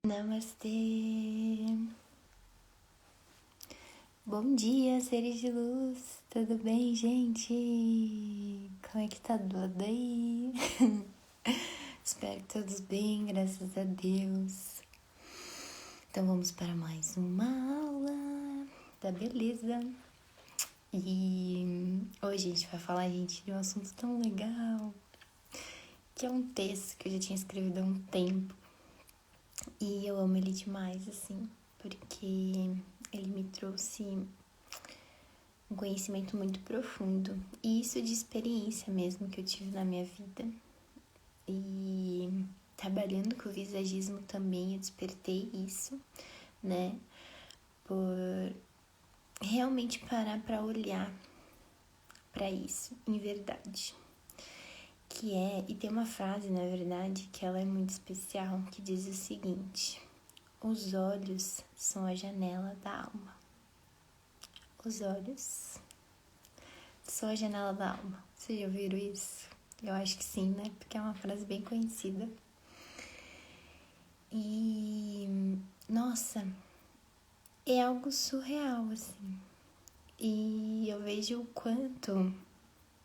Namastê! Bom dia, seres de luz! Tudo bem, gente? Como é que tá tudo aí? Espero que todos bem, graças a Deus. Então vamos para mais uma aula da beleza. E hoje a gente vai falar, gente, de um assunto tão legal, que é um texto que eu já tinha escrevido há um tempo. E eu amo ele demais, assim, porque ele me trouxe um conhecimento muito profundo. E isso de experiência mesmo que eu tive na minha vida. E trabalhando com o visagismo também eu despertei isso, né? Por realmente parar para olhar para isso, em verdade. E tem uma frase, na verdade, que ela é muito especial, que diz o seguinte: os olhos são a janela da alma. Os olhos são a janela da alma. Vocês já ouviram isso? Eu acho que sim, né? Porque é uma frase bem conhecida. E, nossa, é algo surreal, assim. E eu vejo o quanto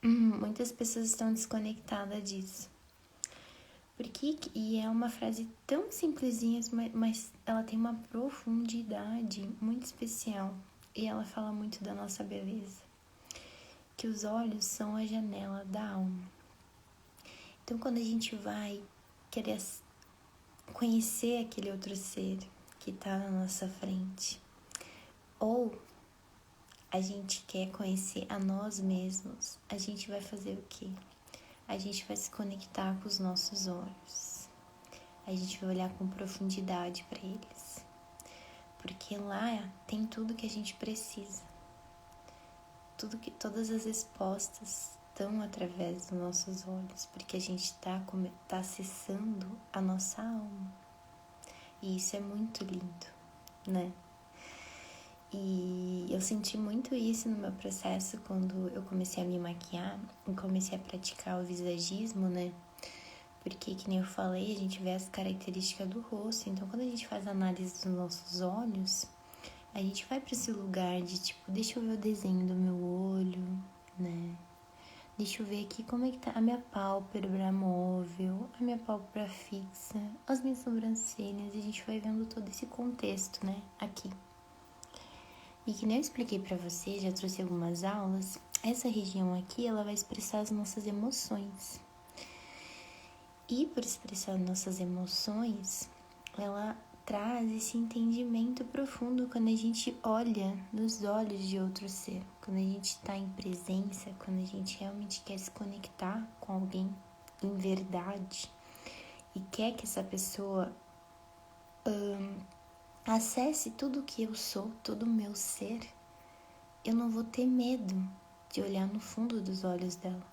muitas pessoas estão desconectadas disso. E é uma frase tão simplesinha, mas ela tem uma profundidade muito especial. E ela fala muito da nossa beleza. Que os olhos são a janela da alma. Então, quando a gente vai querer conhecer aquele outro ser que está na nossa frente, ou a gente quer conhecer a nós mesmos, a gente vai fazer o quê? A gente vai se conectar com os nossos olhos. A gente vai olhar com profundidade para eles. Porque lá tem tudo que a gente precisa. Todas as respostas estão através dos nossos olhos, porque a gente está acessando a nossa alma. E isso é muito lindo, né? E eu senti muito isso no meu processo quando eu comecei a me maquiar e comecei a praticar o visagismo, né? Porque, que nem eu falei, a gente vê as características do rosto. Então, quando a gente faz a análise dos nossos olhos, a gente vai para esse lugar de tipo, deixa eu ver o desenho do meu olho, né? Deixa eu ver aqui como é que tá a minha pálpebra móvel, a minha pálpebra fixa, as minhas sobrancelhas. E a gente vai vendo todo esse contexto, né? Aqui. E que nem eu expliquei pra você, já trouxe algumas aulas, essa região aqui, ela vai expressar as nossas emoções. E por expressar nossas emoções, ela traz esse entendimento profundo quando a gente olha nos olhos de outro ser. Quando a gente está em presença, quando a gente realmente quer se conectar com alguém em verdade e quer que essa pessoa acesse tudo que eu sou, todo o meu ser, eu não vou ter medo de olhar no fundo dos olhos dela.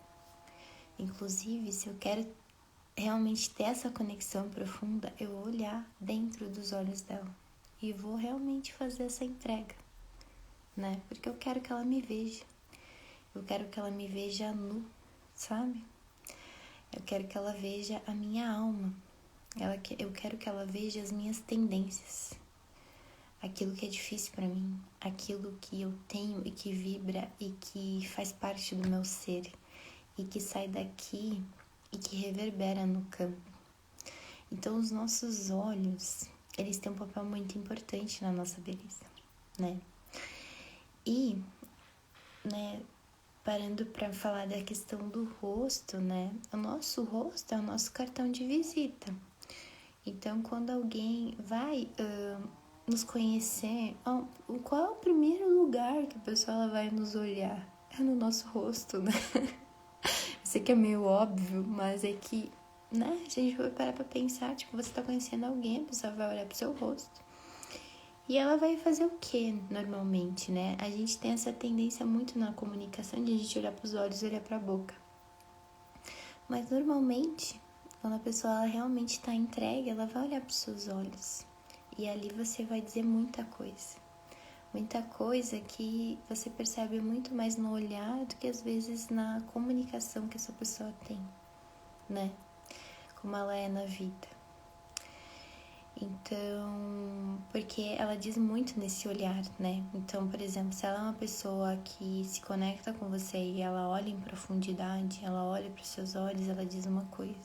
Inclusive, se eu quero realmente ter essa conexão profunda, eu vou olhar dentro dos olhos dela e vou realmente fazer essa entrega, né? Porque eu quero que ela me veja. Eu quero que ela me veja nu, sabe? Eu quero que ela veja a minha alma. Eu quero que ela veja as minhas tendências. Aquilo que é difícil para mim, aquilo que eu tenho e que vibra e que faz parte do meu ser e que sai daqui e que reverbera no campo. Então, os nossos olhos, eles têm um papel muito importante na nossa beleza, né? E, né, parando para falar da questão do rosto, né? O nosso rosto é o nosso cartão de visita. Então, quando alguém vai nos conhecer, qual é o primeiro lugar que a pessoa ela vai nos olhar? É no nosso rosto, né? Eu sei que é meio óbvio, mas é que, né, a gente vai parar pra pensar, tipo, você tá conhecendo alguém, a pessoa vai olhar pro seu rosto. E ela vai fazer o que normalmente, né? A gente tem essa tendência muito na comunicação de a gente olhar pros olhos e olhar pra boca. Mas normalmente, quando a pessoa ela realmente tá entregue, ela vai olhar pros seus olhos. E ali você vai dizer muita coisa. Muita coisa que você percebe muito mais no olhar do que às vezes na comunicação que essa pessoa tem, né? Como ela é na vida. Então, porque ela diz muito nesse olhar, né? Então, por exemplo, se ela é uma pessoa que se conecta com você e ela olha em profundidade, ela olha para os seus olhos, ela diz uma coisa.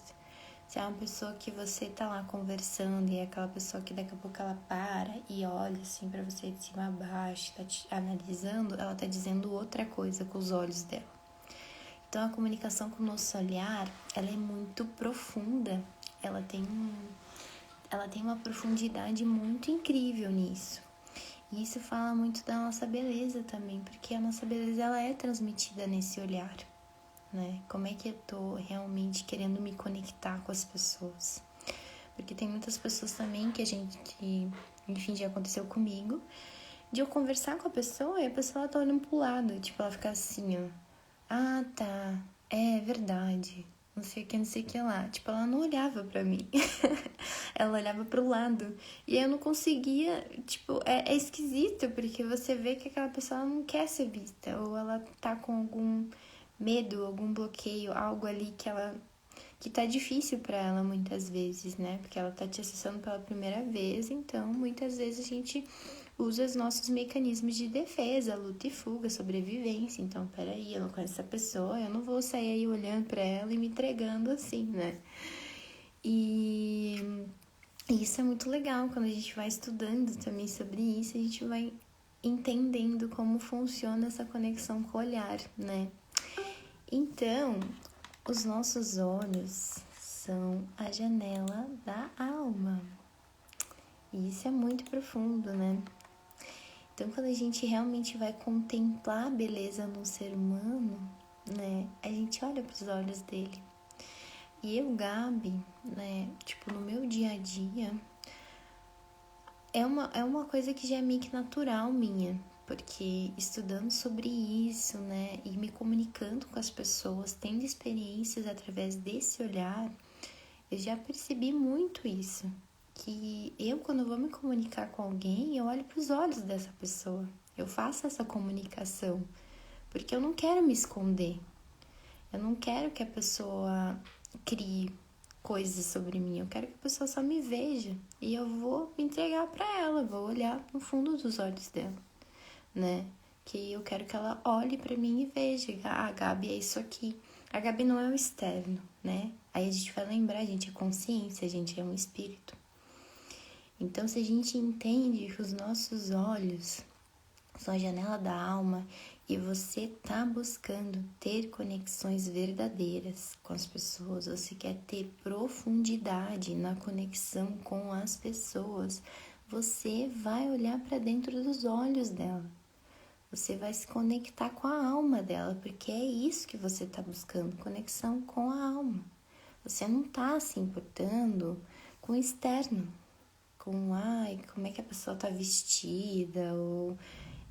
Se é uma pessoa que você tá lá conversando e é aquela pessoa que daqui a pouco ela para e olha assim para você de cima a baixo, tá te analisando, ela tá dizendo outra coisa com os olhos dela. Então, a comunicação com o nosso olhar, ela é muito profunda, ela tem uma profundidade muito incrível nisso. E isso fala muito da nossa beleza também, porque a nossa beleza ela é transmitida nesse olhar, né? Como é que eu tô realmente querendo me conectar com as pessoas? Porque tem muitas pessoas também que enfim, já aconteceu comigo, de eu conversar com a pessoa e a pessoa tá olhando pro lado, tipo, ela fica assim, ó. Ah, tá, é verdade, não sei o que, não sei o que lá. Tipo, ela não olhava pra mim. Ela olhava pro lado. E eu não conseguia, tipo, é esquisito, porque você vê que aquela pessoa não quer ser vista. Ou ela tá com algum medo, algum bloqueio, algo ali que tá difícil para ela muitas vezes, né? Porque ela tá te acessando pela primeira vez, então muitas vezes a gente usa os nossos mecanismos de defesa, luta e fuga, sobrevivência. Então, peraí, eu não conheço essa pessoa, eu não vou sair aí olhando para ela e me entregando assim, né? E isso é muito legal quando a gente vai estudando também sobre isso, a gente vai entendendo como funciona essa conexão com o olhar, né? Então, os nossos olhos são a janela da alma. E isso é muito profundo, né? Então, quando a gente realmente vai contemplar a beleza no ser humano, né? A gente olha para os olhos dele. E eu, Gabi, né? Tipo, no meu dia a dia, é uma coisa que já é meio que natural minha. Porque estudando sobre isso, né? E me comunicando com as pessoas, tendo experiências através desse olhar, eu já percebi muito isso. Que eu, quando vou me comunicar com alguém, eu olho para os olhos dessa pessoa. Eu faço essa comunicação. Porque eu não quero me esconder. Eu não quero que a pessoa crie coisas sobre mim. Eu quero que a pessoa só me veja. E eu vou me entregar para ela. Vou olhar no fundo dos olhos dela, né? Que eu quero que ela olhe para mim e veja. Ah, a Gabi é isso aqui. A Gabi não é o externo, né? Aí a gente vai lembrar, a gente é consciência, a gente é um espírito. Então, se a gente entende que os nossos olhos são a janela da alma e você tá buscando ter conexões verdadeiras com as pessoas, você quer ter profundidade na conexão com as pessoas, você vai olhar para dentro dos olhos dela. Você vai se conectar com a alma dela, porque é isso que você está buscando, conexão com a alma. Você não está se importando com o externo, com como é que a pessoa está vestida, ou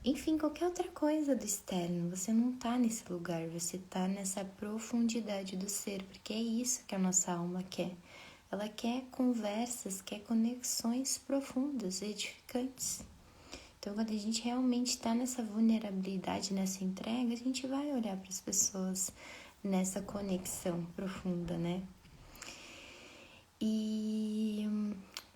enfim, qualquer outra coisa do externo. Você não está nesse lugar, você está nessa profundidade do ser, porque é isso que a nossa alma quer. Ela quer conversas, quer conexões profundas, edificantes. Então, quando a gente realmente está nessa vulnerabilidade, nessa entrega, a gente vai olhar para as pessoas nessa conexão profunda, né? E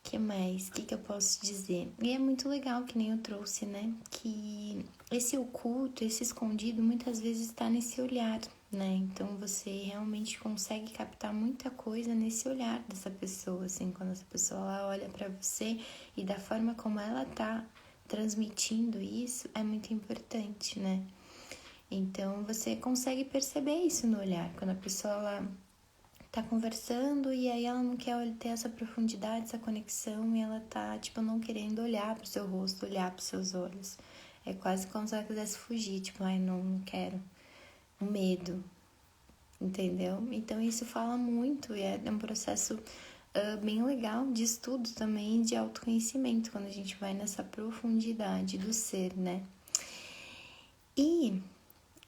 que mais? O que eu posso dizer? E é muito legal, que nem eu trouxe, né? Que esse oculto, esse escondido, muitas vezes está nesse olhar, né? Então você realmente consegue captar muita coisa nesse olhar dessa pessoa, assim, quando essa pessoa ela olha para você e da forma como ela tá transmitindo isso é muito importante, né? Então você consegue perceber isso no olhar, quando a pessoa ela tá conversando e aí ela não quer ter essa profundidade, essa conexão, e ela tá, tipo, não querendo olhar pro seu rosto, olhar pros seus olhos. É quase como se ela quisesse fugir, tipo, ai, não quero. Um medo, entendeu? Então isso fala muito e é um processo bem legal de estudo também, de autoconhecimento, quando a gente vai nessa profundidade do ser, né? E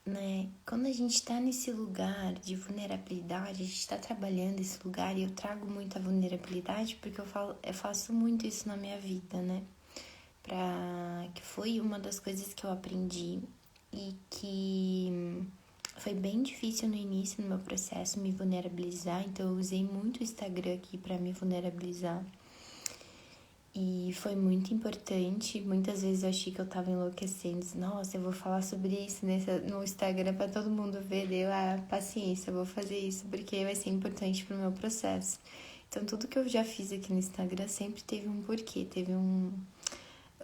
né? Quando a gente está nesse lugar de vulnerabilidade, a gente está trabalhando esse lugar, e eu trago muita vulnerabilidade porque eu faço muito isso na minha vida, né? Que foi uma das coisas que eu aprendi e que foi bem difícil no início, no meu processo, me vulnerabilizar. Então eu usei muito o Instagram aqui para me vulnerabilizar. E foi muito importante. Muitas vezes eu achei que eu tava enlouquecendo. Nossa, eu vou falar sobre isso no Instagram pra todo mundo ver. Paciência, eu vou fazer isso porque vai ser importante pro meu processo. Então, tudo que eu já fiz aqui no Instagram sempre teve um porquê, teve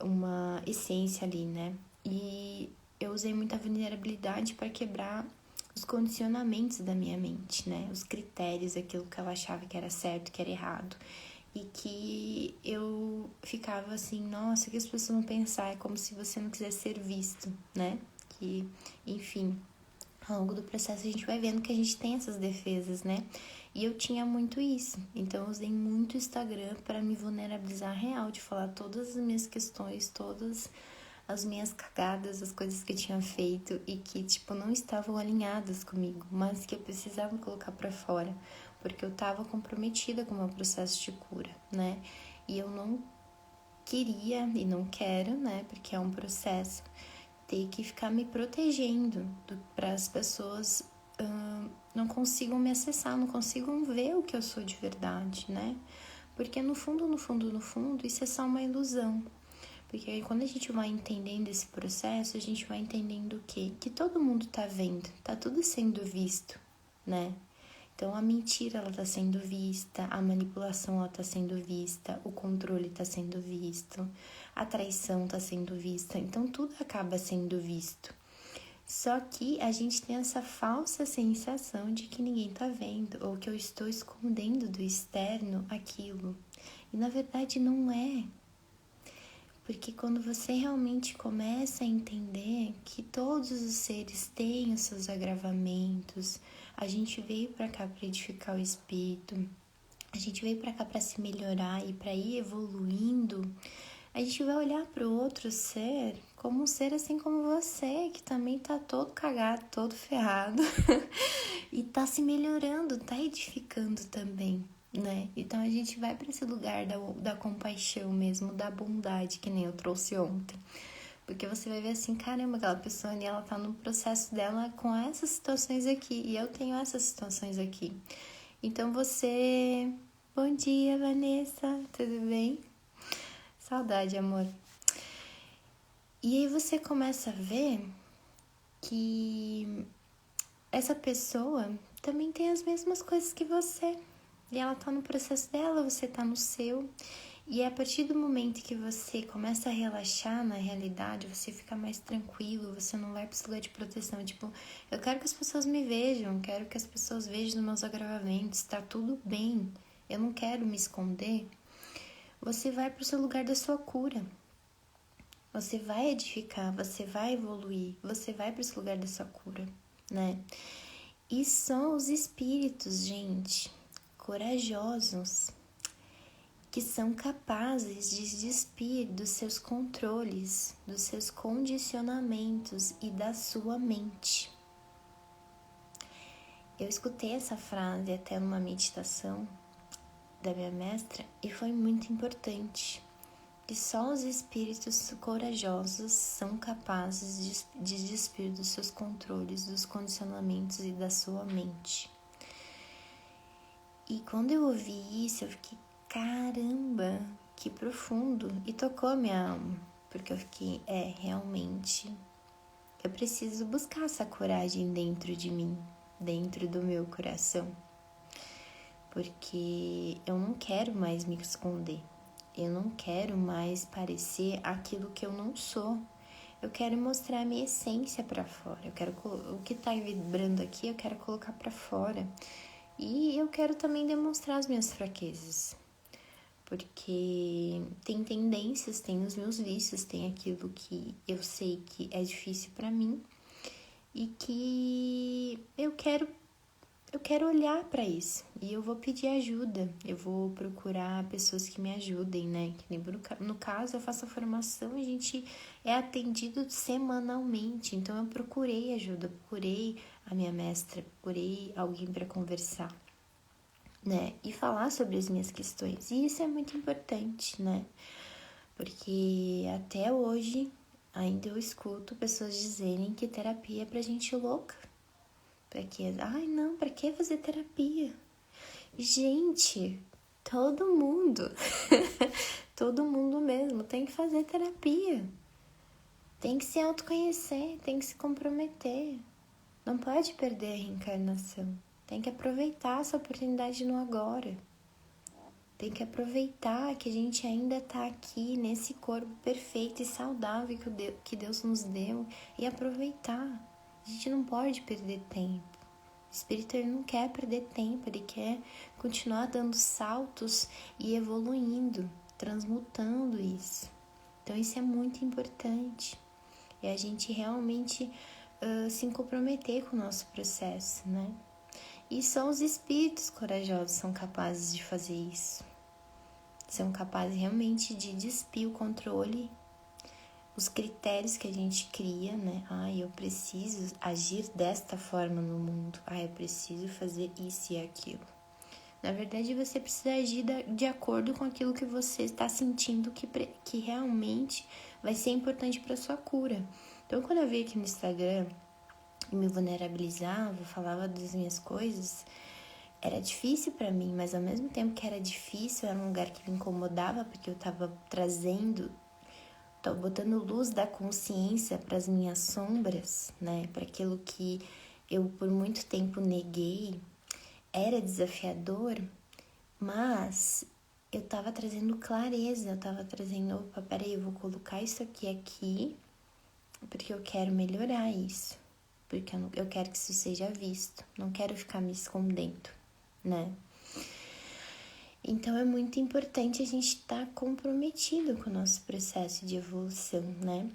uma essência ali, né? E eu usei muita vulnerabilidade para quebrar os condicionamentos da minha mente, né? Os critérios, aquilo que eu achava que era certo, que era errado. E que eu ficava assim, nossa, o que as pessoas vão pensar? É como se você não quisesse ser visto, né? Que, enfim, ao longo do processo a gente vai vendo que a gente tem essas defesas, né? E eu tinha muito isso. Então eu usei muito o Instagram para me vulnerabilizar real, de falar todas as minhas questões, todas as minhas cagadas, as coisas que eu tinha feito e que, tipo, não estavam alinhadas comigo, mas que eu precisava colocar para fora, porque eu tava comprometida com o meu processo de cura, né? E eu não queria e não quero, né? Porque é um processo, ter que ficar me protegendo para as pessoas não consigam me acessar, não consigam ver o que eu sou de verdade, né? Porque no fundo, isso é só uma ilusão. Porque aí quando a gente vai entendendo esse processo, a gente vai entendendo o quê? Que todo mundo tá vendo, tá tudo sendo visto, né? Então a mentira ela tá sendo vista, a manipulação ela tá sendo vista, o controle tá sendo visto, a traição tá sendo vista, então tudo acaba sendo visto. Só que a gente tem essa falsa sensação de que ninguém tá vendo ou que eu estou escondendo do externo aquilo. E na verdade não é. Porque quando você realmente começa a entender que todos os seres têm os seus agravamentos, a gente veio para cá para edificar o espírito, a gente veio para cá para se melhorar e para ir evoluindo, a gente vai olhar para o outro ser como um ser assim como você, que também tá todo cagado, todo ferrado e tá se melhorando, tá edificando também, né? Então a gente vai para esse lugar da compaixão mesmo, da bondade, que nem eu trouxe ontem. Porque você vai ver assim, caramba, aquela pessoa ali, ela tá no processo dela com essas situações aqui, e eu tenho essas situações aqui. Então você... Bom dia, Vanessa, tudo bem? Saudade, amor. E aí você começa a ver que essa pessoa também tem as mesmas coisas que você. E ela tá no processo dela, você tá no seu. E é a partir do momento que você começa a relaxar na realidade, você fica mais tranquilo, você não vai para esse lugar de proteção. Tipo, eu quero que as pessoas me vejam, quero que as pessoas vejam os meus agravamentos, tá tudo bem. Eu não quero me esconder. Você vai para o seu lugar da sua cura. Você vai edificar, você vai evoluir, você vai para esse lugar da sua cura, né? E são os espíritos, gente, corajosos, que são capazes de despir dos seus controles, dos seus condicionamentos e da sua mente. Eu escutei essa frase até numa meditação da minha mestra e foi muito importante. Que só os espíritos corajosos são capazes de despir dos seus controles, dos condicionamentos e da sua mente. E quando eu ouvi isso, eu fiquei, caramba, que profundo. E tocou a minha alma, porque eu fiquei, realmente, eu preciso buscar essa coragem dentro de mim, dentro do meu coração. Porque eu não quero mais me esconder. Eu não quero mais parecer aquilo que eu não sou. Eu quero mostrar a minha essência para fora. Eu quero o que tá vibrando aqui, eu quero colocar para fora. E eu quero também demonstrar as minhas fraquezas. Porque tem tendências, tem os meus vícios, tem aquilo que eu sei que é difícil para mim e que eu quero olhar para isso e eu vou pedir ajuda, eu vou procurar pessoas que me ajudem, né? No caso, eu faço a formação, a gente é atendido semanalmente, então eu procurei ajuda, procurei a minha mestra, procurei alguém para conversar, né? E falar sobre as minhas questões, e isso é muito importante, né? Porque até hoje ainda eu escuto pessoas dizerem que terapia é pra gente louca. Pra quê? Ai, não, pra que fazer terapia? Gente, todo mundo Todo mundo mesmo tem que fazer terapia. Tem que se autoconhecer, tem que se comprometer. Não pode perder a reencarnação. Tem que aproveitar essa oportunidade no agora. Tem que aproveitar que a gente ainda está aqui nesse corpo perfeito e saudável que Deus nos deu e aproveitar. A gente não pode perder tempo. O espírito ele não quer perder tempo, ele quer continuar dando saltos e evoluindo, transmutando isso. Então isso é muito importante. E a gente realmente se comprometer com o nosso processo, né? E só os espíritos corajosos são capazes de fazer isso. São capazes realmente de despir o controle, os critérios que a gente cria, né? Eu preciso agir desta forma no mundo. Eu preciso fazer isso e aquilo. Na verdade, você precisa agir de acordo com aquilo que você está sentindo que realmente vai ser importante para sua cura. Então, quando eu vi aqui no Instagram e me vulnerabilizava, falava das minhas coisas, era difícil para mim, mas ao mesmo tempo que era difícil, era um lugar que me incomodava, porque eu estava botando luz da consciência para as minhas sombras, né? Para aquilo que eu por muito tempo neguei. Era desafiador, mas eu estava trazendo clareza, eu estava trazendo, opa, peraí, eu vou colocar isso aqui, porque eu quero melhorar isso, porque eu quero que isso seja visto, não quero ficar me escondendo, né? Então é muito importante a gente estar comprometido com o nosso processo de evolução, né?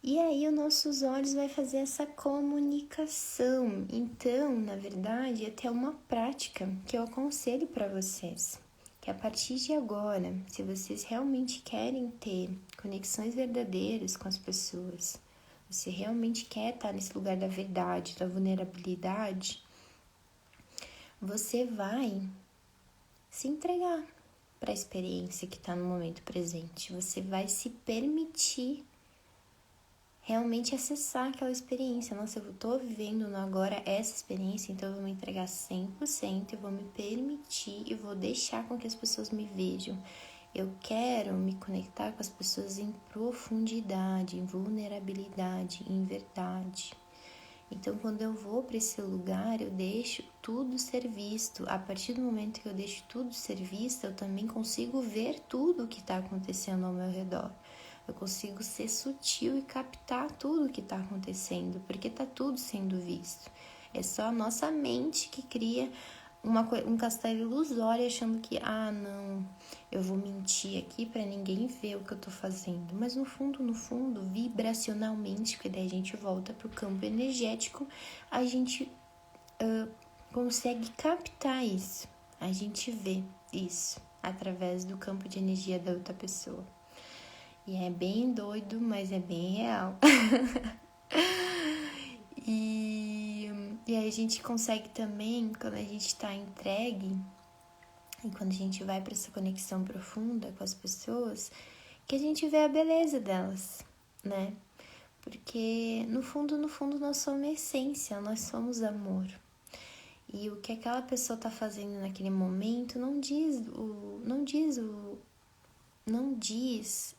E aí os nossos olhos vai fazer essa comunicação. Então, na verdade, é até uma prática que eu aconselho para vocês. Que a partir de agora, se vocês realmente querem ter conexões verdadeiras com as pessoas, você realmente quer estar nesse lugar da verdade, da vulnerabilidade, você vai se entregar para a experiência que está no momento presente. Você vai se permitir realmente acessar aquela experiência. Nossa, eu tô vivendo no agora essa experiência, então eu vou me entregar 100%, eu vou me permitir e vou deixar com que as pessoas me vejam. Eu quero me conectar com as pessoas em profundidade, em vulnerabilidade, em verdade. Então, quando eu vou para esse lugar, eu deixo tudo ser visto. A partir do momento que eu deixo tudo ser visto, eu também consigo ver tudo o que está acontecendo ao meu redor. Eu consigo ser sutil e captar tudo o que está acontecendo, porque está tudo sendo visto. É só a nossa mente que cria um castelo ilusório achando que, não, eu vou mentir aqui para ninguém ver o que eu tô fazendo. Mas no fundo, vibracionalmente, porque daí a gente volta pro campo energético, a gente consegue captar isso. A gente vê isso através do campo de energia da outra pessoa. E é bem doido, mas é bem real. E aí a gente consegue também, quando a gente está entregue, e quando a gente vai para essa conexão profunda com as pessoas, que a gente vê a beleza delas, né? Porque no fundo, nós somos essência, nós somos amor. E o que aquela pessoa está fazendo naquele momento não diz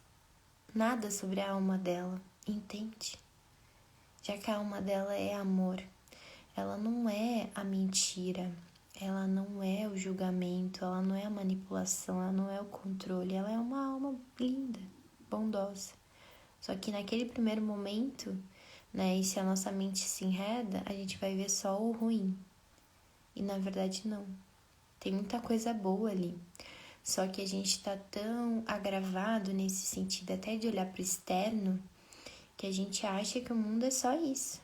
nada sobre a alma dela, entende? Já que a alma dela é amor, ela não é a mentira, ela não é o julgamento, ela não é a manipulação, ela não é o controle, ela é uma alma linda, bondosa. Só que naquele primeiro momento, né, e se a nossa mente se enreda, a gente vai ver só o ruim. E na verdade não, tem muita coisa boa ali. Só que a gente tá tão agravado nesse sentido até de olhar pro externo, que a gente acha que o mundo é só isso.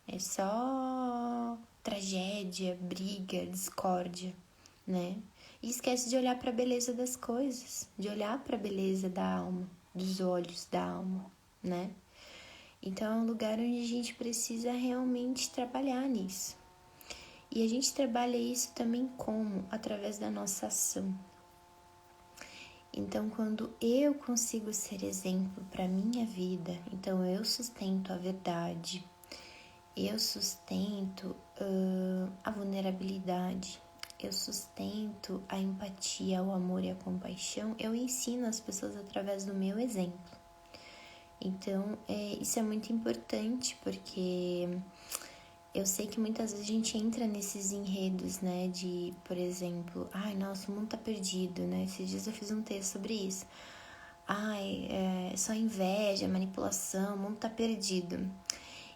É só tragédia, briga, discórdia, né? E esquece de olhar para a beleza das coisas, de olhar para a beleza da alma, dos olhos da alma, né? Então é um lugar onde a gente precisa realmente trabalhar nisso. E a gente trabalha isso também como? Através da nossa ação. Então, quando eu consigo ser exemplo para minha vida, então eu sustento a verdade, eu sustento a vulnerabilidade, eu sustento a empatia, o amor e a compaixão, eu ensino as pessoas através do meu exemplo. Então, isso é muito importante, porque eu sei que muitas vezes a gente entra nesses enredos, né, de, por exemplo, ai, nossa, o mundo tá perdido, né? Esses dias eu fiz um texto sobre isso. Ai, só inveja, manipulação, o mundo tá perdido.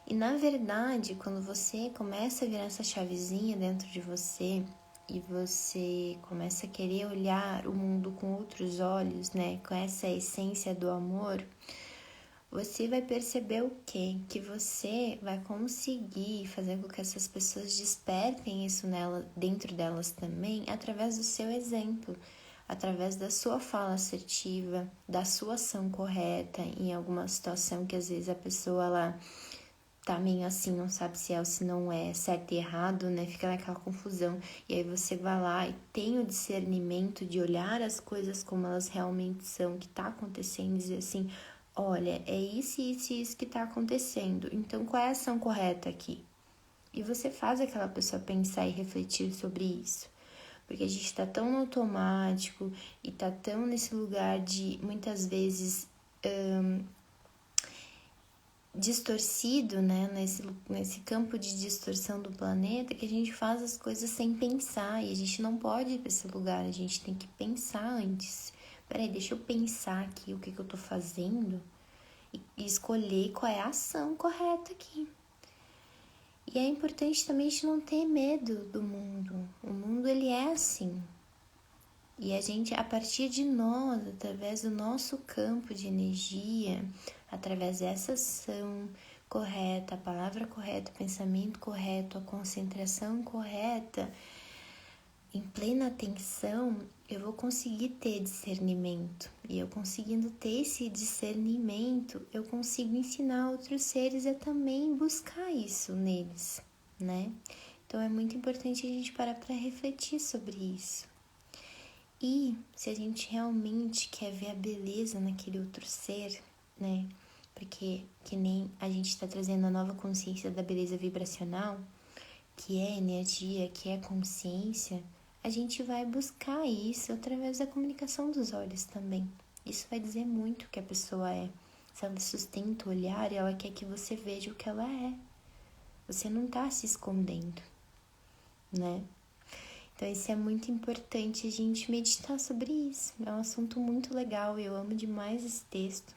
E na verdade, quando você começa a virar essa chavezinha dentro de você e você começa a querer olhar o mundo com outros olhos, né, com essa essência do amor, você vai perceber o quê? Que você vai conseguir fazer com que essas pessoas despertem isso dentro delas também, através do seu exemplo, através da sua fala assertiva, da sua ação correta em alguma situação que às vezes a pessoa ela tá meio assim, não sabe se é ou se não é, certo e errado, né? Fica naquela confusão. E aí você vai lá e tem o discernimento de olhar as coisas como elas realmente são, que tá acontecendo, e dizer assim, olha, é isso, isso e isso que tá acontecendo. Então, qual é a ação correta aqui? E você faz aquela pessoa pensar e refletir sobre isso. Porque a gente tá tão no automático e tá tão nesse lugar de, muitas vezes, distorcido, né, nesse campo de distorção do planeta, que a gente faz as coisas sem pensar, e a gente não pode ir para esse lugar, a gente tem que pensar antes. Peraí, deixa eu pensar aqui o que eu tô fazendo e escolher qual é a ação correta aqui. E é importante também a gente não ter medo do mundo. O mundo, ele é assim. E a gente, a partir de nós, através do nosso campo de energia, através dessa ação correta, a palavra correta, o pensamento correto, a concentração correta, em plena atenção, eu vou conseguir ter discernimento. E eu conseguindo ter esse discernimento, eu consigo ensinar outros seres a também buscar isso neles, né? Então é muito importante a gente parar para refletir sobre isso. E se a gente realmente quer ver a beleza naquele outro ser, né? Porque que nem a gente está trazendo a nova consciência da beleza vibracional, que é energia, que é consciência, a gente vai buscar isso através da comunicação dos olhos também. Isso vai dizer muito o que a pessoa é. Se ela sustenta o olhar, ela quer que você veja o que ela é. Você não está se escondendo, né? Então, isso é muito importante a gente meditar sobre isso. É um assunto muito legal, eu amo demais esse texto.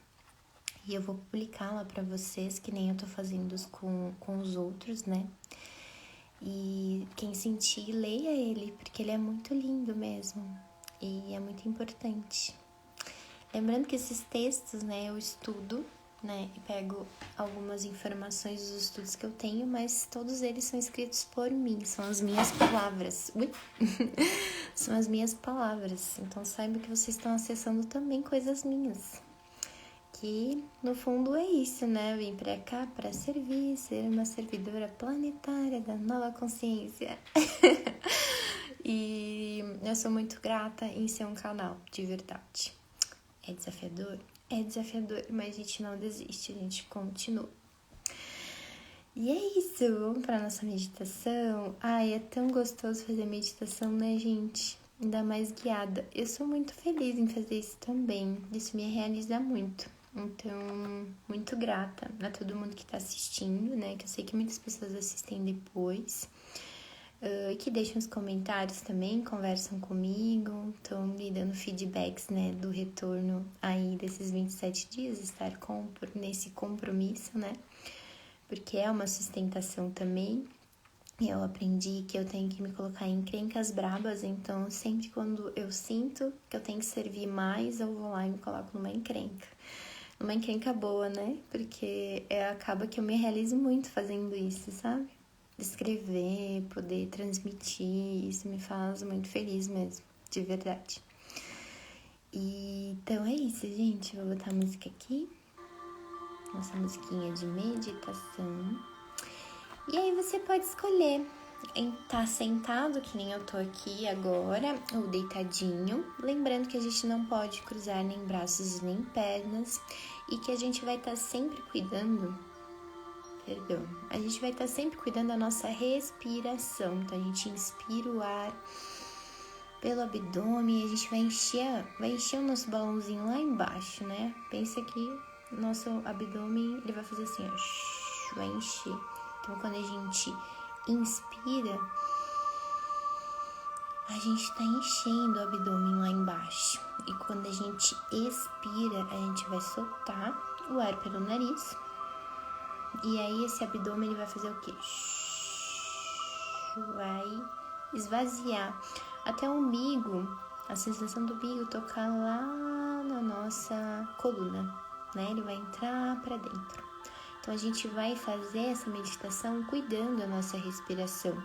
E eu vou publicá-la para vocês, que nem eu tô fazendo com os outros, né? E quem sentir, leia ele, porque ele é muito lindo mesmo. E é muito importante. Lembrando que esses textos, né, eu estudo, né, e pego algumas informações dos estudos que eu tenho, mas todos eles são escritos por mim, são as minhas palavras. São as minhas palavras. Então saiba que vocês estão acessando também coisas minhas. Que no fundo é isso, né? Eu vim pra cá pra servir, ser uma servidora planetária da nova consciência. E eu sou muito grata em ser um canal, de verdade. É desafiador? É desafiador, mas a gente não desiste, a gente continua. E é isso, vamos pra nossa meditação. Ai, é tão gostoso fazer meditação, né, gente? Ainda mais guiada. Eu sou muito feliz em fazer isso também, isso me realiza muito. Então, muito grata a todo mundo que tá assistindo, né? Que eu sei que muitas pessoas assistem depois. Que deixam os comentários também, conversam comigo, estão me dando feedbacks, né, do retorno aí desses 27 dias, estar nesse compromisso, né, porque é uma sustentação também. Eu aprendi que eu tenho que me colocar em encrencas brabas, então sempre quando eu sinto que eu tenho que servir mais, eu vou lá e me coloco numa encrenca. Uma encrenca boa, né, porque acaba que eu me realizo muito fazendo isso, sabe? Escrever, poder transmitir, isso me faz muito feliz mesmo, de verdade. E, então é isso, gente. Vou botar a música aqui, nossa musiquinha de meditação. E aí você pode escolher em estar sentado, que nem eu tô aqui agora, ou deitadinho. Lembrando que a gente não pode cruzar nem braços nem pernas e que a gente vai estar sempre cuidando. A gente vai estar sempre cuidando da nossa respiração. Então, a gente inspira o ar pelo abdômen, a gente vai encher o nosso balãozinho lá embaixo, né? Pensa que nosso abdômen, ele vai fazer assim, ó, vai encher. Então, quando a gente inspira, a gente está enchendo o abdômen lá embaixo. E quando a gente expira, a gente vai soltar o ar pelo nariz. E aí esse abdômen ele vai fazer o quê? Vai esvaziar até o umbigo, a sensação do umbigo tocar lá na nossa coluna, né? Ele vai entrar para dentro. Então a gente vai fazer essa meditação cuidando da nossa respiração.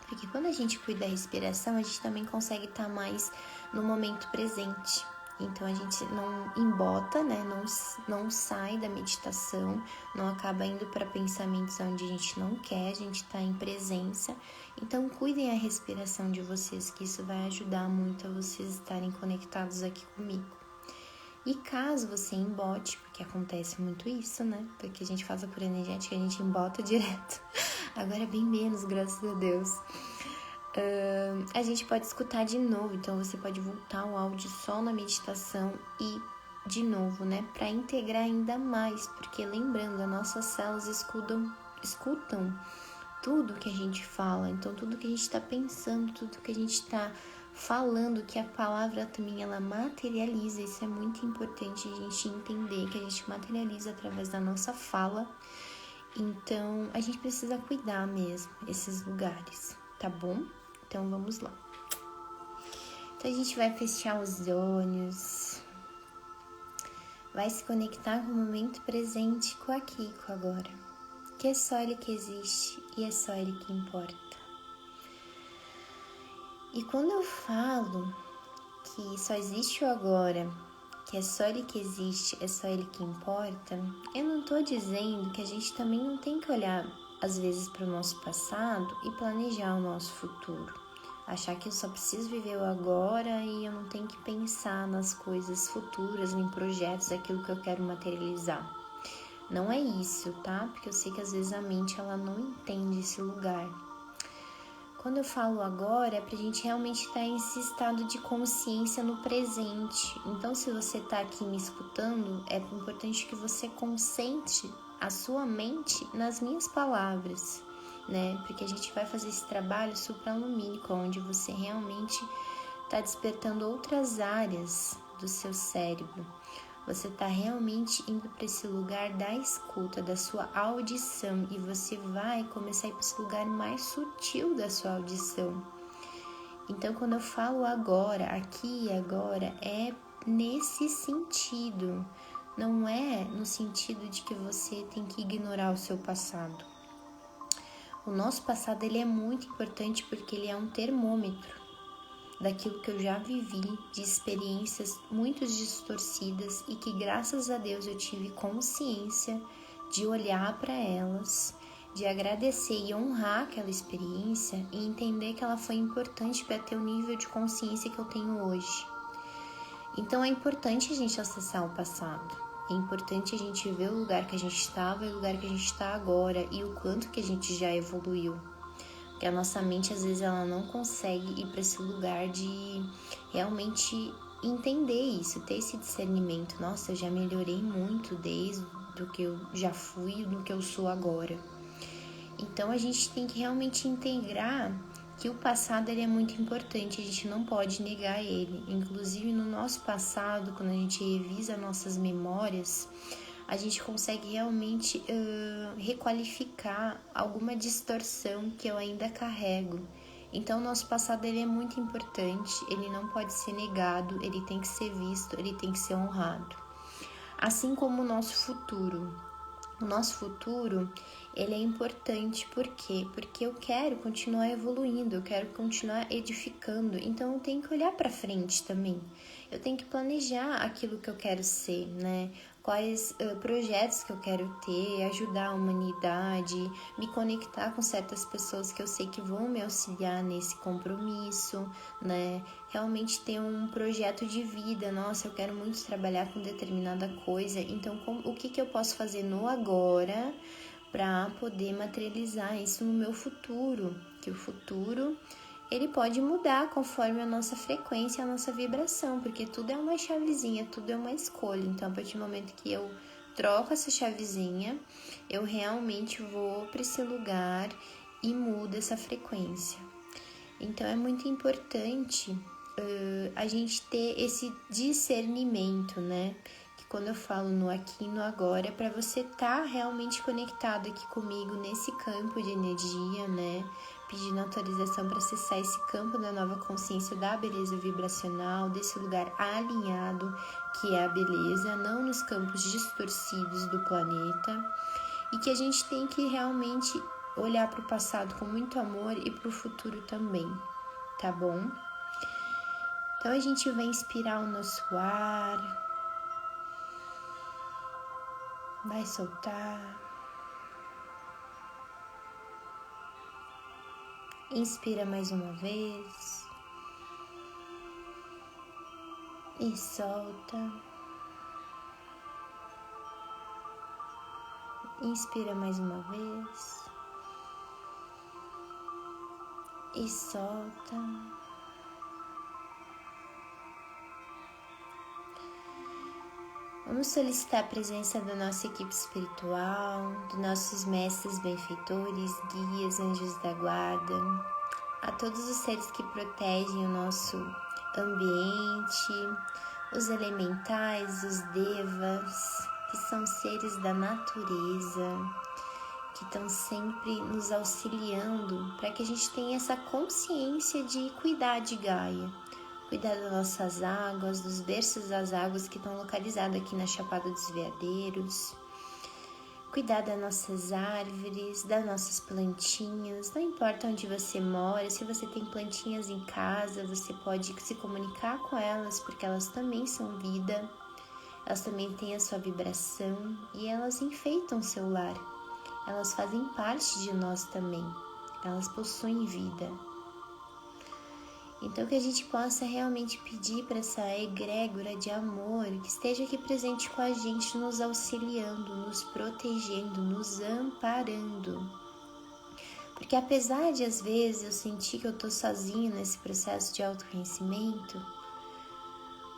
Porque quando a gente cuida da respiração, a gente também consegue estar mais no momento presente. Então a gente não embota, né? Não sai da meditação, não acaba indo para pensamentos onde a gente não quer, a gente está em presença. Então cuidem a respiração de vocês, que isso vai ajudar muito a vocês estarem conectados aqui comigo. E caso você embote, porque acontece muito isso, né? Porque a gente faz a cura energética, a gente embota direto. Agora é bem menos, graças a Deus. A gente pode escutar de novo, então você pode voltar o áudio só na meditação e de novo, né? Para integrar ainda mais, porque lembrando, as nossas células escutam tudo que a gente fala, então tudo que a gente está pensando, tudo que a gente está falando, que a palavra também ela materializa. Isso é muito importante a gente entender, que a gente materializa através da nossa fala. Então a gente precisa cuidar mesmo esses lugares, tá bom? Então vamos lá. Então a gente vai fechar os olhos, vai se conectar com o momento presente, com aqui, com agora, que é só ele que existe e é só ele que importa. E quando eu falo que só existe o agora, que é só ele que existe, é só ele que importa, eu não tô dizendo que a gente também não tem que olhar às vezes para o nosso passado e planejar o nosso futuro. Achar que eu só preciso viver o agora e eu não tenho que pensar nas coisas futuras, em projetos, aquilo que eu quero materializar. Não é isso, tá? Porque eu sei que às vezes a mente ela não entende esse lugar. Quando eu falo agora, é pra gente realmente estar nesse estado de consciência no presente. Então, se você tá aqui me escutando, é importante que você concentre a sua mente nas minhas palavras, né? Porque a gente vai fazer esse trabalho supralumínico, onde você realmente está despertando outras áreas do seu cérebro. Você está realmente indo para esse lugar da escuta, da sua audição, e você vai começar a ir para esse lugar mais sutil da sua audição. Então, quando eu falo agora, aqui e agora, é nesse sentido. Não é no sentido de que você tem que ignorar o seu passado. O nosso passado ele é muito importante porque ele é um termômetro daquilo que eu já vivi, de experiências muito distorcidas e que graças a Deus eu tive consciência de olhar para elas, de agradecer e honrar aquela experiência e entender que ela foi importante para ter o nível de consciência que eu tenho hoje. Então é importante a gente acessar o passado. É importante a gente ver o lugar que a gente estava e o lugar que a gente está agora e o quanto que a gente já evoluiu. Porque a nossa mente, às vezes, ela não consegue ir para esse lugar de realmente entender isso, ter esse discernimento. Nossa, eu já melhorei muito desde do que eu já fui do que eu sou agora. Então, a gente tem que realmente integrar que o passado ele é muito importante, a gente não pode negar ele. Inclusive, no nosso passado, quando a gente revisa nossas memórias, a gente consegue realmente requalificar alguma distorção que eu ainda carrego. Então, o nosso passado ele é muito importante, ele não pode ser negado, ele tem que ser visto, ele tem que ser honrado. Assim como o nosso futuro. O nosso futuro, ele é importante, por quê? Porque eu quero continuar evoluindo, eu quero continuar edificando, então eu tenho que olhar para frente também. Eu tenho que planejar aquilo que eu quero ser, né? Quais projetos que eu quero ter, ajudar a humanidade, me conectar com certas pessoas que eu sei que vão me auxiliar nesse compromisso, né? Realmente ter um projeto de vida. Nossa, eu quero muito trabalhar com determinada coisa, então o que eu posso fazer no agora para poder materializar isso no meu futuro? Que o futuro ele pode mudar conforme a nossa frequência, a nossa vibração, porque tudo é uma chavezinha, tudo é uma escolha. Então, a partir do momento que eu troco essa chavezinha, eu realmente vou para esse lugar e mudo essa frequência. Então, é muito importante a gente ter esse discernimento, né? Que quando eu falo no aqui e no agora, é para você estar realmente conectado aqui comigo nesse campo de energia, né? Pedindo autorização para acessar esse campo da nova consciência da beleza vibracional, desse lugar alinhado que é a beleza, não nos campos distorcidos do planeta, e que a gente tem que realmente olhar para o passado com muito amor e para o futuro também, tá bom? Então a gente vai inspirar o nosso ar, vai soltar. Inspira mais uma vez e solta. Inspira mais uma vez e solta. Vamos solicitar a presença da nossa equipe espiritual, dos nossos mestres benfeitores, guias, anjos da guarda, a todos os seres que protegem o nosso ambiente, os elementais, os devas, que são seres da natureza, que estão sempre nos auxiliando para que a gente tenha essa consciência de cuidar de Gaia, cuidar das nossas águas, dos berços das águas que estão localizados aqui na Chapada dos Veadeiros, cuidar das nossas árvores, das nossas plantinhas, não importa onde você mora, se você tem plantinhas em casa, você pode se comunicar com elas, porque elas também são vida, elas também têm a sua vibração e elas enfeitam seu lar, elas fazem parte de nós também, elas possuem vida. Então que a gente possa realmente pedir para essa egrégora de amor que esteja aqui presente com a gente, nos auxiliando, nos protegendo, nos amparando. Porque apesar de às vezes eu sentir que eu estou sozinho nesse processo de autoconhecimento,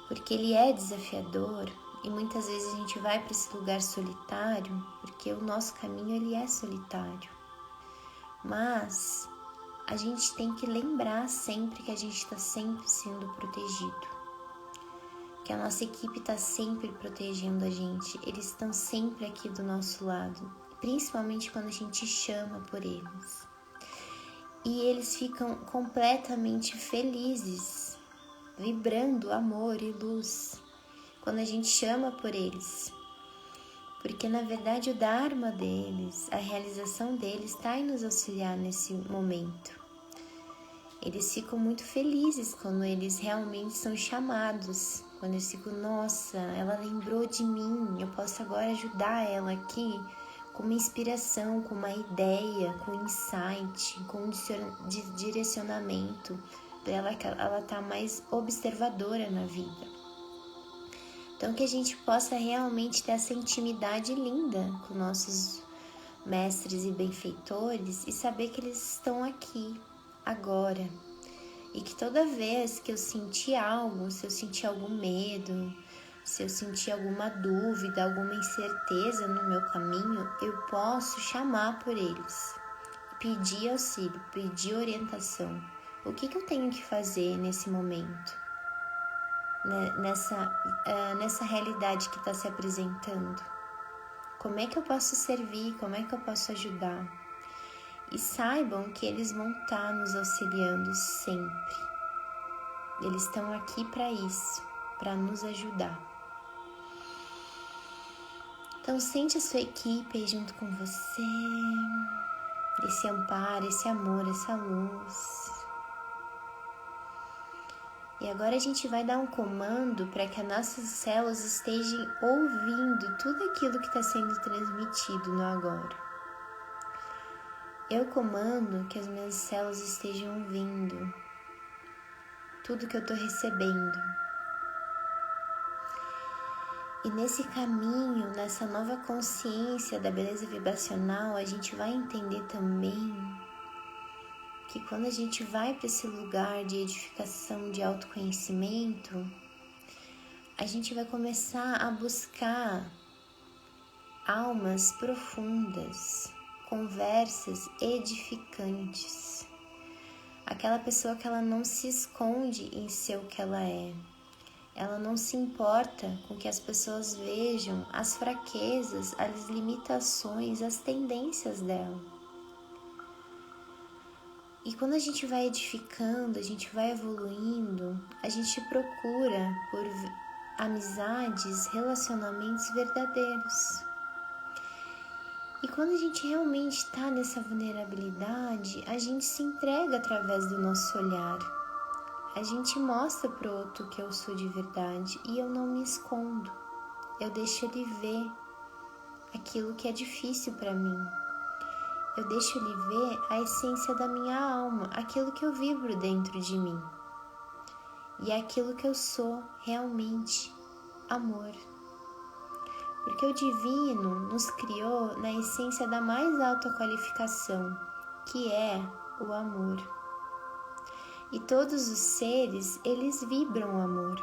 porque ele é desafiador e muitas vezes a gente vai para esse lugar solitário, porque o nosso caminho ele é solitário. Mas a gente tem que lembrar sempre que a gente está sempre sendo protegido, que a nossa equipe está sempre protegendo a gente, eles estão sempre aqui do nosso lado, principalmente quando a gente chama por eles. E eles ficam completamente felizes, vibrando amor e luz, quando a gente chama por eles. Porque na verdade o Dharma deles, a realização deles está em nos auxiliar nesse momento. Eles ficam muito felizes quando eles realmente são chamados, quando eles ficam, nossa, ela lembrou de mim, eu posso agora ajudar ela aqui com uma inspiração, com uma ideia, com insight, com um direcionamento, para ela estar mais observadora na vida. Então que a gente possa realmente ter essa intimidade linda com nossos mestres e benfeitores e saber que eles estão aqui, agora. E que toda vez que eu sentir algo, se eu sentir algum medo, se eu sentir alguma dúvida, alguma incerteza no meu caminho, eu posso chamar por eles, pedir auxílio, pedir orientação. O que eu tenho que fazer nesse momento? Nessa realidade que está se apresentando, como é que eu posso servir, como é que eu posso ajudar? E saibam que eles vão estar nos auxiliando sempre, eles estão aqui para isso, para nos ajudar. Então sente a sua equipe aí junto com você, esse amparo, esse amor, essa luz. E agora a gente vai dar um comando para que as nossas células estejam ouvindo tudo aquilo que está sendo transmitido no agora. Eu comando que as minhas células estejam ouvindo tudo que eu estou recebendo. E nesse caminho, nessa nova consciência da beleza vibracional, a gente vai entender também que quando a gente vai para esse lugar de edificação, de autoconhecimento, a gente vai começar a buscar almas profundas, conversas edificantes. Aquela pessoa que ela não se esconde em ser o que ela é. Ela não se importa com que as pessoas vejam as fraquezas, as limitações, as tendências dela. E quando a gente vai edificando, a gente vai evoluindo, a gente procura por amizades, relacionamentos verdadeiros. E quando a gente realmente está nessa vulnerabilidade, a gente se entrega através do nosso olhar. A gente mostra pro outro que eu sou de verdade e eu não me escondo. Eu deixo ele ver aquilo que é difícil para mim. Eu deixo ele ver a essência da minha alma, aquilo que eu vibro dentro de mim. E é aquilo que eu sou realmente, amor. Porque o divino nos criou na essência da mais alta qualificação, que é o amor. E todos os seres, eles vibram amor,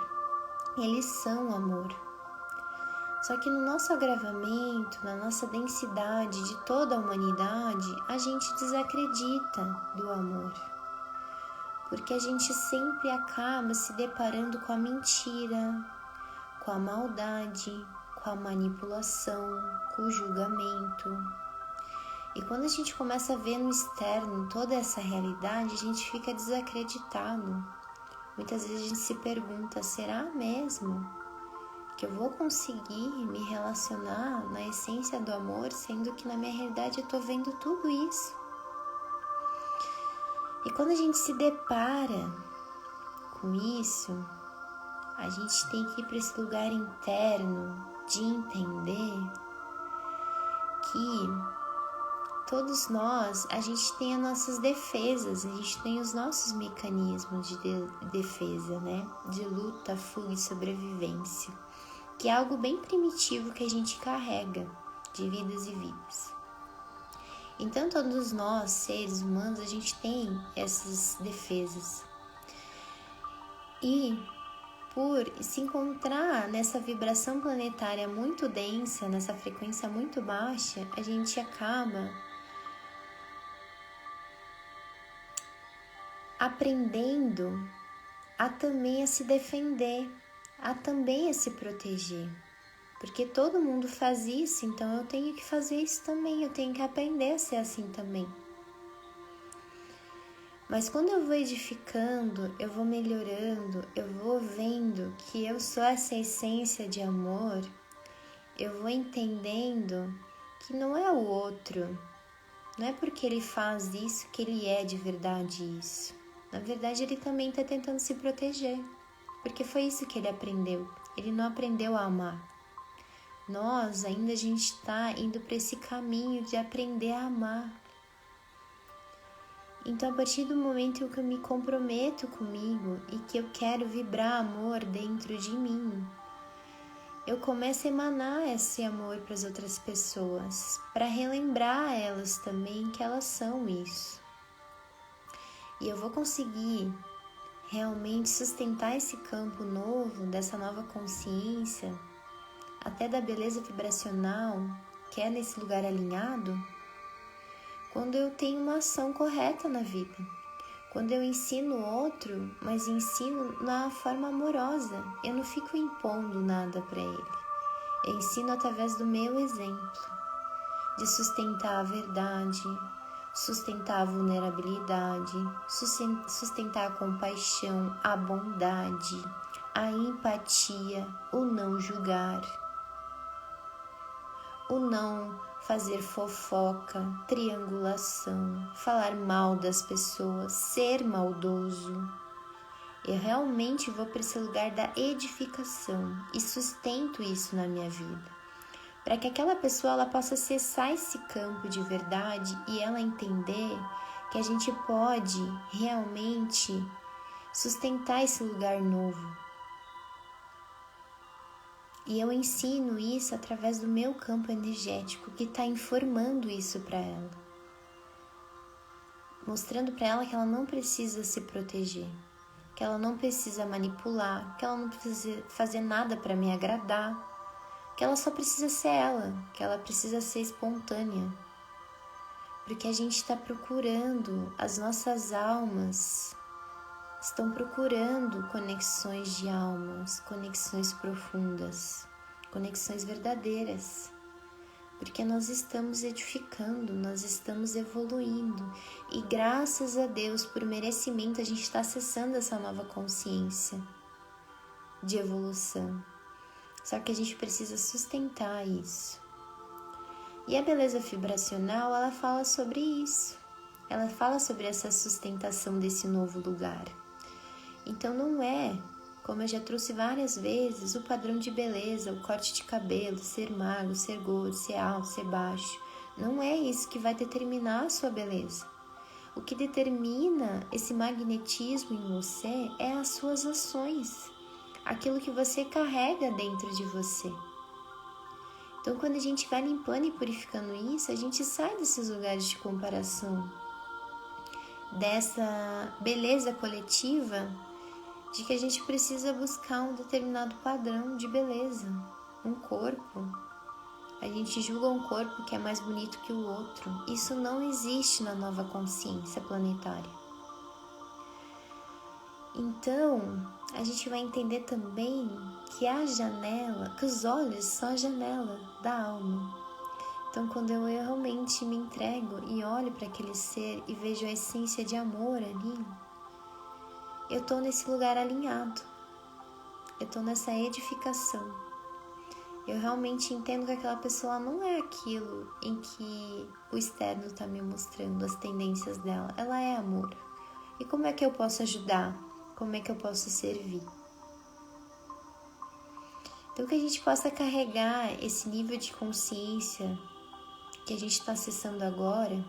eles são amor. Só que no nosso agravamento, na nossa densidade de toda a humanidade, a gente desacredita do amor. Porque a gente sempre acaba se deparando com a mentira, com a maldade, com a manipulação, com o julgamento. E quando a gente começa a ver no externo toda essa realidade, a gente fica desacreditado. Muitas vezes a gente se pergunta, será mesmo que eu vou conseguir me relacionar na essência do amor, sendo que na minha realidade eu estou vendo tudo isso? E quando a gente se depara com isso, a gente tem que ir para esse lugar interno de entender que todos nós, a gente tem as nossas defesas, a gente tem os nossos mecanismos de defesa, né? De luta, fuga e sobrevivência, que é algo bem primitivo que a gente carrega de vidas e vidas. Então, todos nós, seres humanos, a gente tem essas defesas. E por se encontrar nessa vibração planetária muito densa, nessa frequência muito baixa, a gente acaba aprendendo a também a se defender, a também a se proteger. Porque todo mundo faz isso, então eu tenho que fazer isso também, eu tenho que aprender a ser assim também. Mas quando eu vou edificando, eu vou melhorando, eu vou vendo que eu sou essa essência de amor, eu vou entendendo que não é o outro, não é porque ele faz isso que ele é de verdade isso. Na verdade, ele também está tentando se proteger, porque foi isso que ele aprendeu. Ele não aprendeu a amar. Nós ainda a gente está indo para esse caminho de aprender a amar. Então, a partir do momento que eu me comprometo comigo e que eu quero vibrar amor dentro de mim, eu começo a emanar esse amor para as outras pessoas, para relembrar elas também que elas são isso. E eu vou conseguir realmente sustentar esse campo novo, dessa nova consciência, até da beleza vibracional, que é nesse lugar alinhado, quando eu tenho uma ação correta na vida. Quando eu ensino outro, mas ensino na forma amorosa. Eu não fico impondo nada para ele. Eu ensino através do meu exemplo, de sustentar a verdade, sustentar a vulnerabilidade, sustentar a compaixão, a bondade, a empatia, o não julgar, o não fazer fofoca, triangulação, falar mal das pessoas, ser maldoso. Eu realmente vou para esse lugar da edificação e sustento isso na minha vida, para que aquela pessoa ela possa acessar esse campo de verdade e ela entender que a gente pode realmente sustentar esse lugar novo. E eu ensino isso através do meu campo energético, que está informando isso para ela. mostrando para ela que ela não precisa se proteger, que ela não precisa manipular, que ela não precisa fazer nada para me agradar, que ela só precisa ser ela, que ela precisa ser espontânea. Porque a gente está procurando, as nossas almas estão procurando conexões de almas, conexões profundas, conexões verdadeiras. Porque nós estamos edificando, nós estamos evoluindo e graças a Deus, por merecimento, a gente está acessando essa nova consciência de evolução. Só que a gente precisa sustentar isso. E a beleza vibracional, ela fala sobre isso. Ela fala sobre essa sustentação desse novo lugar. Então não é, como eu já trouxe várias vezes, o padrão de beleza, o corte de cabelo, ser magro, ser gordo, ser alto, ser baixo. Não é isso que vai determinar a sua beleza. O que determina esse magnetismo em você é as suas ações, aquilo que você carrega dentro de você. Então, quando a gente vai limpando e purificando isso, a gente sai desses lugares de comparação, dessa beleza coletiva de que a gente precisa buscar um determinado padrão de beleza, um corpo. A gente julga um corpo que é mais bonito que o outro. Isso não existe na nova consciência planetária. Então, a gente vai entender também que a janela, que os olhos são a janela da alma. Então, quando eu realmente me entrego e olho para aquele ser e vejo a essência de amor ali, eu estou nesse lugar alinhado, eu estou nessa edificação. Eu realmente entendo que aquela pessoa não é aquilo em que o externo está me mostrando as tendências dela. Ela é amor. E como é que eu posso ajudar? Como é que eu posso servir? Então, que a gente possa carregar esse nível de consciência que a gente está acessando agora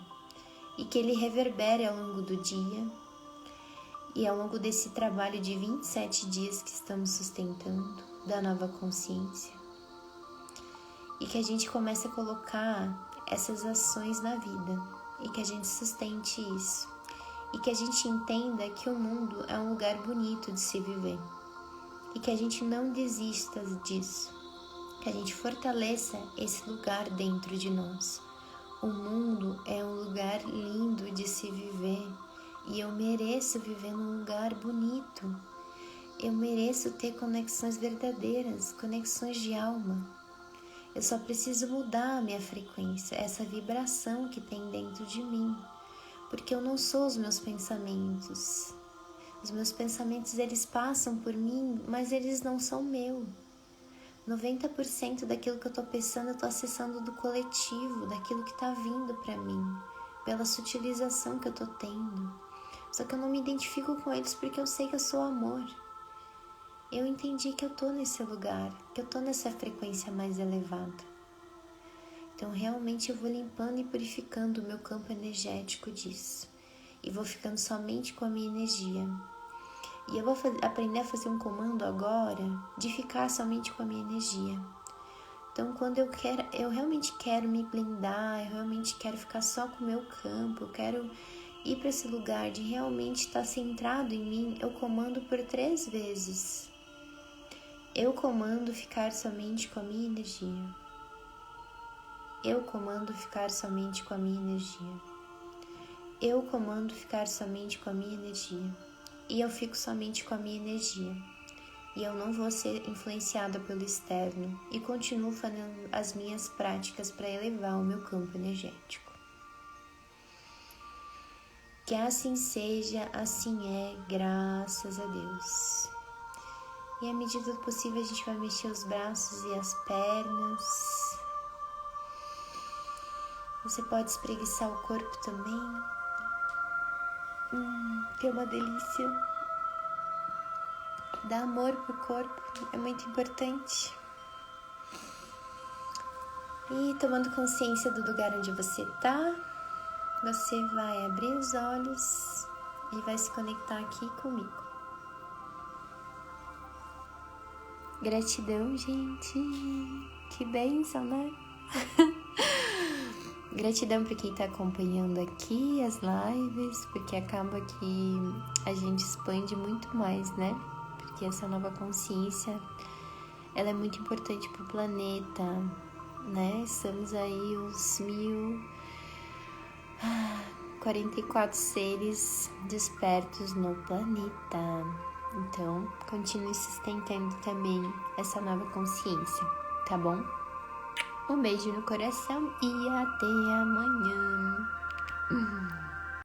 e que ele reverbere ao longo do dia e ao longo desse trabalho de 27 dias que estamos sustentando da nova consciência. E que a gente comece a colocar essas ações na vida e que a gente sustente isso. E que a gente entenda que o mundo é um lugar bonito de se viver. E que a gente não desista disso. Que a gente fortaleça esse lugar dentro de nós. O mundo é um lugar lindo de se viver. E eu mereço viver num lugar bonito. Eu mereço ter conexões verdadeiras, conexões de alma. Eu só preciso mudar a minha frequência, essa vibração que tem dentro de mim. Porque eu não sou os meus pensamentos. Os meus pensamentos, eles passam por mim, mas eles não são meu. 90% daquilo que eu estou pensando, eu estou acessando do coletivo, daquilo que está vindo para mim, pela sutilização que eu estou tendo. Só que eu não me identifico com eles porque eu sei que eu sou amor. Eu entendi que eu estou nesse lugar, que eu estou nessa frequência mais elevada. Então, realmente, eu vou limpando e purificando o meu campo energético disso. E vou ficando somente com a minha energia. E eu vou aprender a fazer um comando agora de ficar somente com a minha energia. Então, quando eu realmente quero me blindar, eu realmente quero ficar só com o meu campo, eu quero ir para esse lugar de realmente estar centrado em mim, eu comando por 3 vezes. Eu comando ficar somente com a minha energia. Eu comando ficar somente com a minha energia. Eu comando ficar somente com a minha energia. E eu fico somente com a minha energia. E eu não vou ser influenciada pelo externo. E continuo fazendo as minhas práticas para elevar o meu campo energético. Que assim seja, assim é, graças a Deus. E à medida do possível a gente vai mexer os braços e as pernas. Você pode espreguiçar o corpo também. Que é uma delícia. Dar amor pro corpo é muito importante. E tomando consciência do lugar onde você tá, você vai abrir os olhos e vai se conectar aqui comigo. Gratidão, gente. Que bênção, né? Gratidão para quem tá acompanhando aqui as lives, porque acaba que a gente expande muito mais, né? Porque essa nova consciência, ela é muito importante pro planeta, né? Estamos aí os 1044 seres despertos no planeta. Então, continue sustentando também essa nova consciência, tá bom? Um beijo no coração e até amanhã.